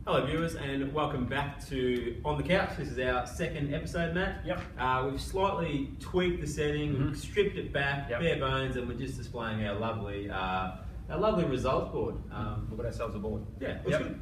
Hello viewers and welcome back to On the Couch. This is our second episode, Matt. Yep. We've slightly tweaked the setting, we've stripped it back, bare bones, and we're just displaying our lovely results board. We've got ourselves a board. Yeah, looks good.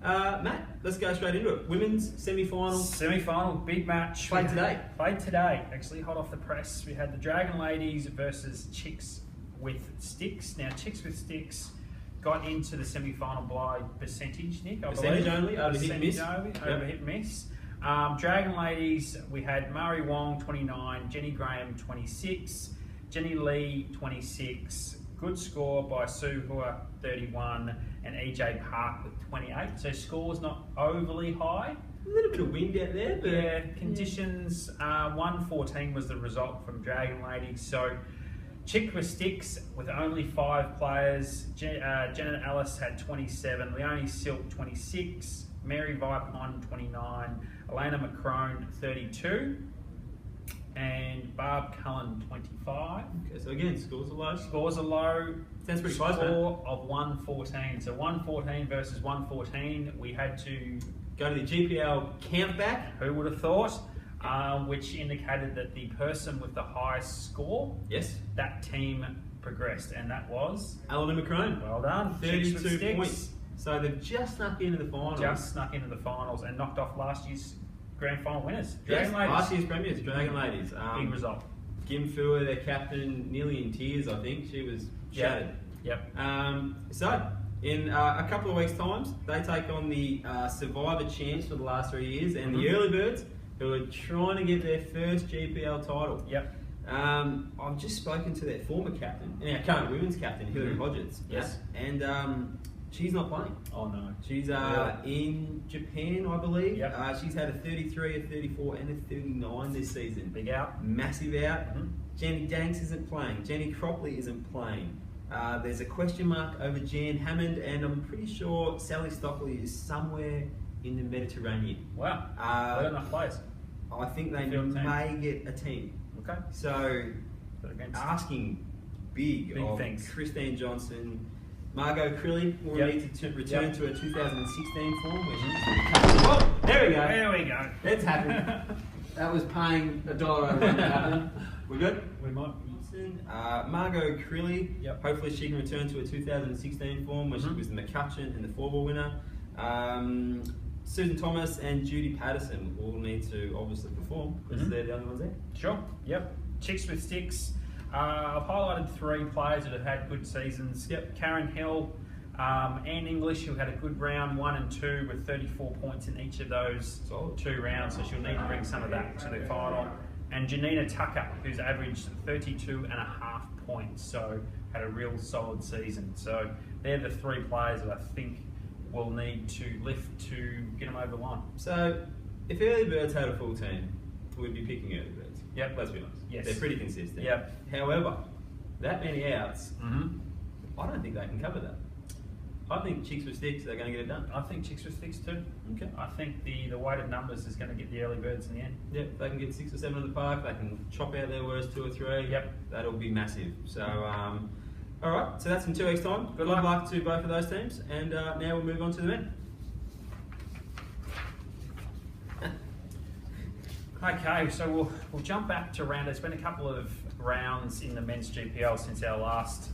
Matt, let's go straight into it. Women's semi-final. Semi-final, big match. Played today, actually hot off the press. We had the Dragon Ladies versus Chicks with Sticks. Now, Chicks with Sticks got into the semi-final by percentage, Nick, I believe. Percentage only, over hit and miss. Over hit and miss. Dragon Ladies, we had Murray Wong, 29, Jenny Graham, 26, Jenny Lee, 26, good score by Sue Hua, 31, and EJ Park with 28. So scores not overly high. A little bit of wind out there, but yeah, conditions. 114 was the result from Dragon Ladies. So Chick with Sticks with only 5 players. Janet Ellis had 27, Leonie Silk 26, Mary Vipon 29, Elena McCrone 32, and Barb Cullen 25. Okay, so again, scores are low. Scores are low. Sounds pretty close, man. Score of 114. So 114 versus 114. We had to go to the GPL countback. Who would have thought? Which indicated that the person with the highest score, that team progressed, and that was Elena McCrone. Well done, 32 points. So they've just snuck into the finals. And knocked off last year's grand final winners. Dragon Ladies. Last year's premiers, Dragon Ladies. Big result. Kim Fua, their captain, nearly in tears. I think she was shattered. Yep. So in a couple of weeks' times, they take on the Survivor champs for the last 3 years, and the Early Birds, who are trying to get their first GPL title. Yep. I've just spoken to their former captain, and our current women's captain, Hilary Hodges. Yes. And she's not playing. Oh no. She's in Japan, I believe. Yep. She's had a 33, a 34, and a 39 this season. Big out. Massive out. Jenny Danks isn't playing. Jenny Cropley isn't playing. There's a question mark over Jan Hammond, and I'm pretty sure Sally Stockley is somewhere in the Mediterranean. Wow. They got enough players. I think they may get a team. Okay. So, asking big of things. Christine Johnson, Margot Crilly will need to return to her 2016 form. Oh, there we go. There we go. It's happened. That was paying $1 over when it happened. We good? We might. Margot Crilly, hopefully she can return to her 2016 form where she was the McCutcheon and the 4-ball winner. Susan Thomas and Judy Patterson will need to obviously perform because they're the only ones there. Sure, yep. Chicks with Sticks. I've highlighted 3 players that have had good seasons. Karen Hill, Anne English, who had a good round 1 and 2 with 34 points in each of those 2 rounds, so she'll need to bring some of that to the final. And Janina Tucker, who's averaged 32.5 points, so had a real solid season. So they're the 3 players that I think will need to lift to get them over the line. So if Early Birds had a full team, we'd be picking Early Birds. Yep. Let's be honest. Yes. They're pretty consistent. Yep. However, that many outs, I don't think they can cover that. I think Chicks with Sticks, they're going to get it done. I think Chicks with Sticks too. Okay. I think the weighted numbers is going to get the Early Birds in the end. Yep, they can get 6 or 7 in the park, they can chop out their worst 2 or 3. Yep. That'll be massive. So, alright, so that's in 2 weeks' time. Good luck to both of those teams, and now we'll move on to the men. Okay, so we'll jump back to round. There's been a couple of rounds in the men's GPL since our last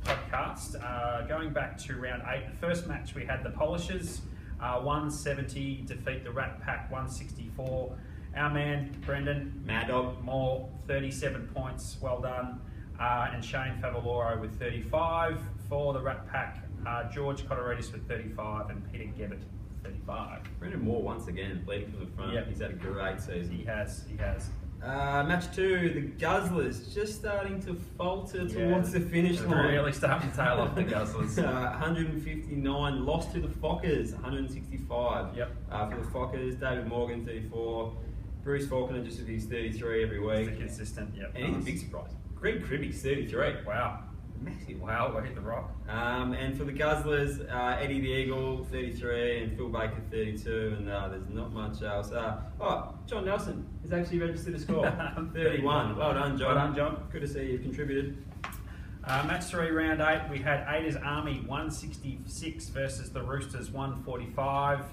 podcast. Going back to round 8, the first match we had the Polishers, 170 defeat the Rat Pack 164. Our man Brendan Mad Dog Moore 37 points, well done, and Shane Favaloro with 35 for the Rat Pack. George Cotaridis with 35 and Peter Gebbett 35. Brendan Moore once again leading from the front. Yep. He's had a great season. He has. Match 2, the Guzzlers just starting to falter towards the finish line. Really starting to tail off the Guzzlers. 159, lost to the Fockers, 165. Yep. For the Fockers, David Morgan, 34. Bruce Faulkner just with his 33 every week. He's consistent, And he's a big surprise. Greg Cribby's 33. Wow. Massive. Wow, we hit the rock. And for the Guzzlers, Eddie the Eagle, 33, and Phil Baker, 32, and there's not much else. John Nelson is actually registered to score, 31. Well done, John. Well done, John. Good to see you've contributed. Match 3, round 8, we had Ada's Army 166 versus the Roosters 145.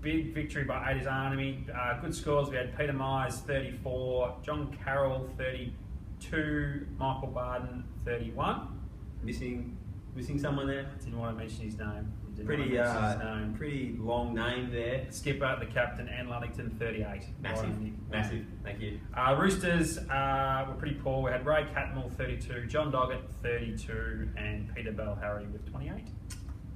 big victory by Ada's Army. Good scores. We had Peter Myers 34, John Carroll 32, Michael Barden 31. Missing someone there. Didn't want to mention his name. Pretty long name there. Skipper, the captain, Anne Luddington 38. Massive. Thank you. Roosters were pretty poor. We had Ray Catmull 32, John Doggett 32, and Peter Bell-Harry with 28.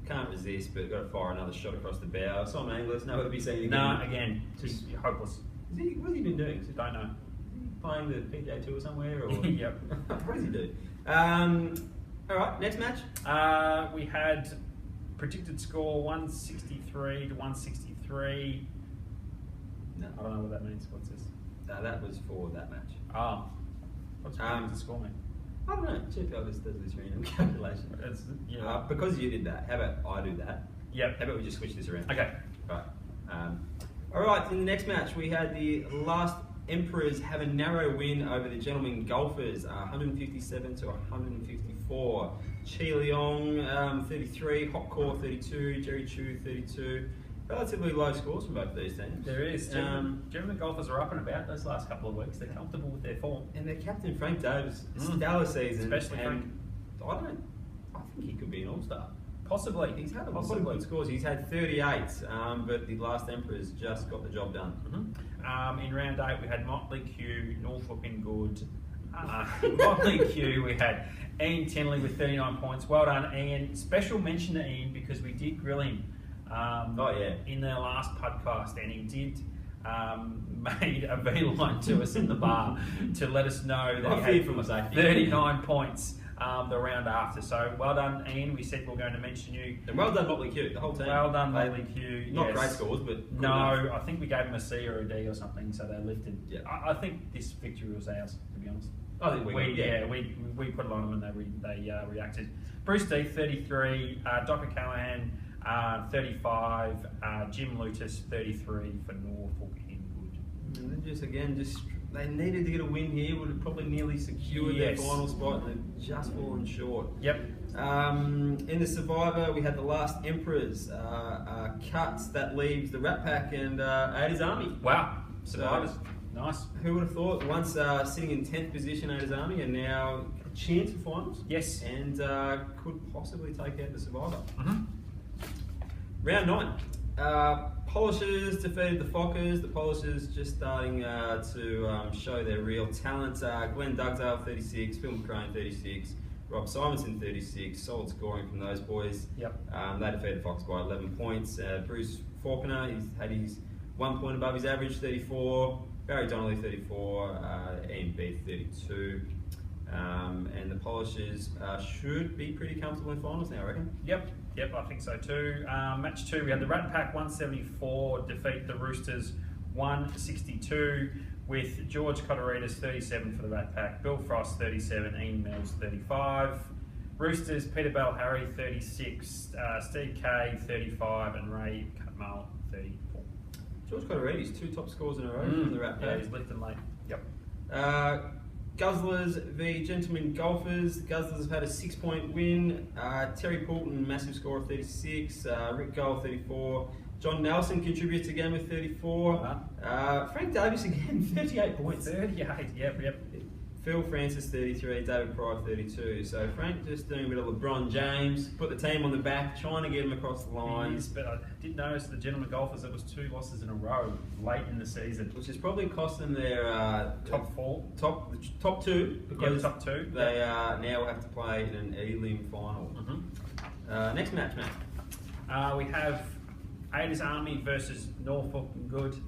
Can't resist, but got to fire another shot across the bow. Simon Anglers, nowhere to be seen again. No, again, just hopeless. What's he been doing? Don't know. Playing the PGA Tour somewhere? Or? Yep. What does he do? All right, next match. We had predicted score 163 to 163. No. I don't know what that means. What's this? That was for that match. Oh. What's predicted score mean? I don't know. GPL just does this random calculation. Because you did that, how about I do that? Yep. How about we just switch this around? Okay. Right. All right, in the next match, we had the last Emperors have a narrow win over the Gentlemen Golfers, 157 to 154. Chi Leong, 33, Hopcore, 32, Jerry Chu, 32. Relatively low scores from both of these teams. There is. Gentlemen Golfers are up and about those last couple of weeks. They're comfortable with their form. And their captain, Frank Davis, stellar season. Especially Frank. I think he could be an all-star. Possibly. He's had a lot of good scores. He's had 38, but the last Emperors just got the job done. In round 8, we had Motley Kew, Norfolk and Good. Motley Kew, we had Ian Tinley with 39 points. Well done, Ian. Special mention to Ian because we did grill him in their last podcast, and he did made a beeline to us in the bar to let us know that he had 39 points the round after. So well done, Ian. We said we were going to mention you. And well done, Motley Kew, the whole team. Well done, Motley Kew. Not great scores, but no, enough. I think we gave them a C or a D or something, so they lifted. Yeah. I think this victory was ours, to be honest. I think we put it on them and they reacted. Bruce D 33, Dr. Callahan 35, Jim Lutus 33 for Norfolk and Good. And then they needed to get a win here. Would have probably nearly secured their final spot, and they've just fallen short. Yep. In the Survivor, we had the last Emperors cuts. That leaves the Rat Pack and Ada's Army. Wow, Survivors. Nice. Who would have thought? Once sitting in 10th position, Ada's Army, and now a chance for finals. Yes. And could possibly take out the Survivor. Round 9. Polishers defeated the Fockers. The Polishers just starting to show their real talent. Glenn Dugdale 36, Phil McCrane 36, Rob Simonson 36. Solid scoring from those boys. Yep. They defeated Fox by 11 points. Bruce Faulkner, he's had his 1 point above his average, 34. Barry Donnelly 34. Ian Beath 32. And the Polishers should be pretty comfortable in finals now, I reckon. Yep, I think so too. Match 2, we had the Rat Pack 174 defeat the Roosters 162 with George Coteritas 37 for the Rat Pack, Bill Frost 37, Ian Mills 35. Roosters, Peter Bell-Harry 36, Steve Kay 35 and Ray Cutmall 34. George Coteritas, 2 top scores in a row from the Rat Pack. Yeah, he's lifting late. Yep. Guzzlers v Gentlemen Golfers. The Guzzlers have had a 6-point win. Terry Poulton, massive score of 36. Rick Gold, 34. John Nelson contributes again with 34. Frank Davis again, 38 points. 38, yep. Phil Francis, 33. David Pryor, 32. So Frank just doing a bit of LeBron James. Put the team on the back, trying to get them across the line. Yes, but I did notice the Gentlemen Golfers, it was 2 losses in a row late in the season. Which is probably cost them their top 4. Top 2. Because top 2. They now have to play in an elim final. Next match, Matt. We have Ada's Army versus Norfolk and Good.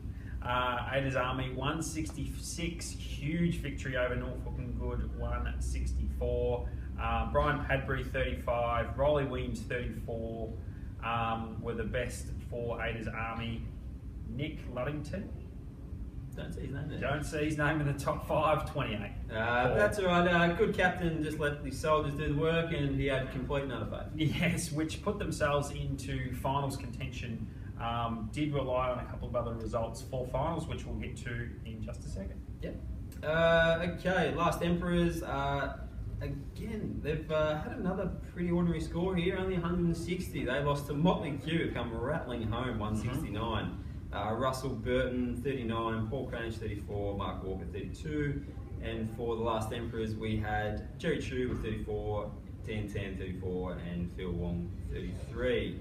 Ada's Army 166, huge victory over Norfolk and Good 164. Brian Padbury 35, Rolly Williams 34 were the best for Ada's Army. Nick Luddington. Don't see his name there. Don't see his name in the top 5, 28. That's all right. Good captain, just let the soldiers do the work, and he had complete and utter faith. Yes, which put themselves into finals contention. Did rely on a couple of other results for finals, which we'll get to in just a second. Yep. Okay, last Emperors. again, they've had another pretty ordinary score here, only 160. They lost to Motley Kew, come rattling home, 169. Russell Burton, 39, Paul Cranich, 34, Mark Walker, 32. And for the last Emperors, we had Jerry Chu with 34, Dan Tan, 34, and Phil Wong, 33.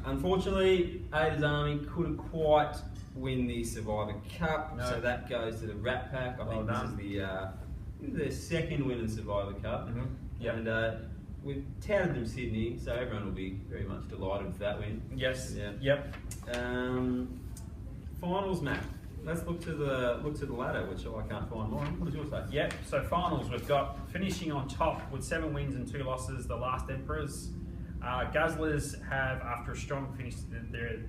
Unfortunately, Ada's Army couldn't quite win the Survivor Cup, so that goes to the Rat Pack. I think this is their second win in the Survivor Cup. And we've touted them Sydney, so everyone will be very much delighted with that win. Yes. Yeah. Yep. Finals, Matt. Let's look to the ladder, which I can't find mine. What does yours say? Yep. So finals, we've got finishing on top with 7 wins and 2 losses. The last Emperors. Guzzlers have, after a strong finish at their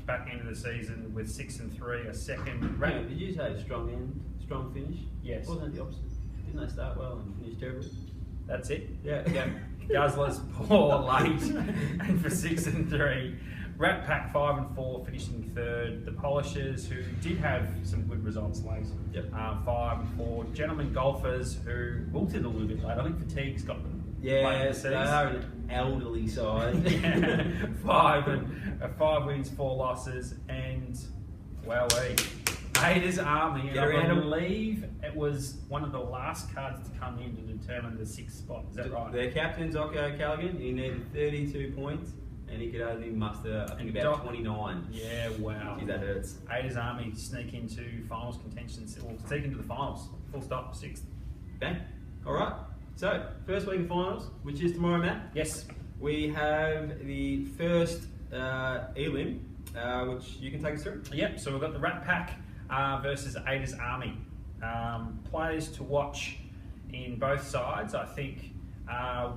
back end of the season with 6 and 3, a second. Did you say strong end, strong finish? Yes. Wasn't it the opposite? Didn't they start well and finish terribly? That's it. Yeah. Yep. Guzzlers poor late and for 6 and 3. Rat Pack 5 and 4, finishing third. The Polishers, who did have some good results late, 5 and 4. Gentlemen Golfers, who wilted a little bit late. I think fatigue's got them. Yeah, they are an elderly side. 5 wins, 4 losses, and Ada's Army. And I believe it was one of the last cards to come in to determine the 6th spot. Is that right? Their captain, Zocco Callaghan, he needed 32 points. And he could only muster, I think, about 29. Yeah, wow. Gee, that hurts. Ada's Army sneak into finals contention, or sneak into the finals. Full stop, 6th. Bang. All right. So, first week of finals, which is tomorrow, Matt. Yes. We have the first elim, which you can take us through. Yep, so we've got the Rat Pack versus Ada's Army. Players to watch in both sides, I think,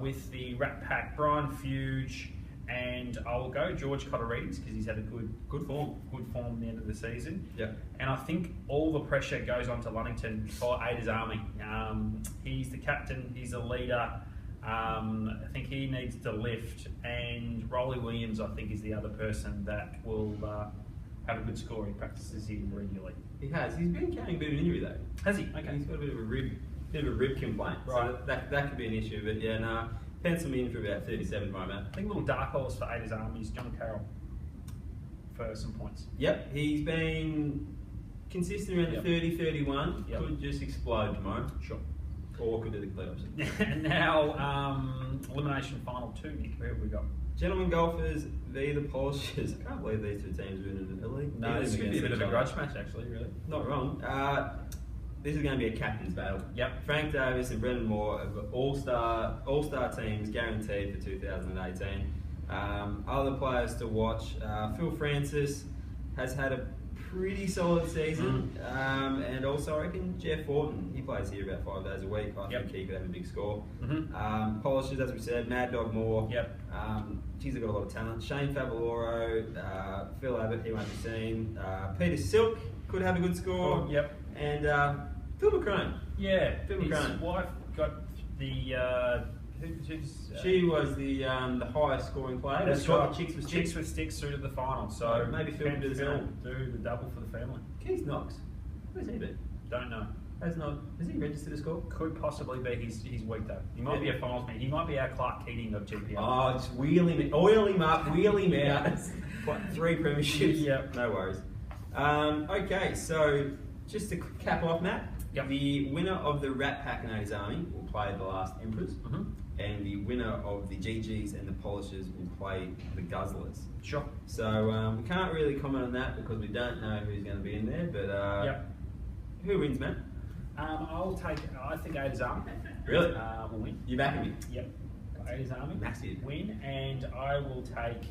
with the Rat Pack, Brian Fuge, and I'll go George Cotterides because he's had a good form at the end of the season. Yep. And I think all the pressure goes on to Lunnington for Ada's Army. He's the captain, he's the leader. I think he needs to lift, and Rolly Williams, I think, is the other person that will have a good score. He practices here regularly. He has. He's been carrying a bit of an injury though. Has he? Okay. He's got a bit of a rib complaint. Right. So that could be an issue. But yeah, no. Pencil me in for about 37 tomorrow, Matt. I think a little dark horse for Ada's Army is John Carroll for some points. Yep, he's been consistent around 30-31. Yep. Could just explode tomorrow. Sure. Or could do the complete opposite. And now, elimination final 2, Nick. Who have we got? Gentlemen Golfers v the Polishers. I can't believe these two teams are in a league. No, this could be a bit of a grudge match, actually, really. Not wrong. This is going to be a captain's battle. Yep. Frank Davis and Brendan Moore have got all-star teams guaranteed for 2018. Other players to watch. Phil Francis has had a pretty solid season. And also, I reckon Jeff Orton, he plays here about 5 days a week. I think he could have a big score. Polishers, as we said, Mad Dog Moore. Yep. Geez, they've got a lot of talent. Shane Favaloro, Phil Abbott, he won't be seen. Peter Silk could have a good score. Oh, yep. And Phil McCrone. Yeah, Phil his McCrone. wife got the... She was the highest scoring player. That's right. right. Chicks with Sticks through to the final. So maybe Phil can do the same. Do the double for the family. Keith Knox. Where's he been? Don't know. Has he registered a score? Could possibly be his week though. He might be a finals man. He might be our Clark Keating of GPL. Oh, just oil him up, wheel him out. What, 3 premierships? Yep. No worries. Okay, so just to cap off, Matt, the winner of the Rat Pack and Ada's Army will play the last Emperors, and the winner of the GGs and the Polishers will play the Guzzlers. Sure. So we can't really comment on that because we don't know who's going to be in there, but who wins, Matt? I think Ada's Army. Really? Will win. You backing me? Yep. Ada's Army. Massive. Win, and I will take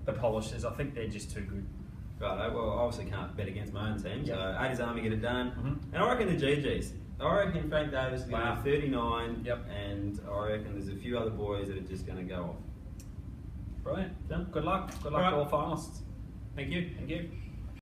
the Polishers. I think they're just too good. Right, well, I obviously can't bet against my own team, so Ada's Army get it done. Mm-hmm. And I reckon the GGs. I reckon Frank Davis is going to be 39, and I reckon there's a few other boys that are just going to go off. Brilliant. Done. Good luck. Good luck to all finalists. Thank you. Thank you.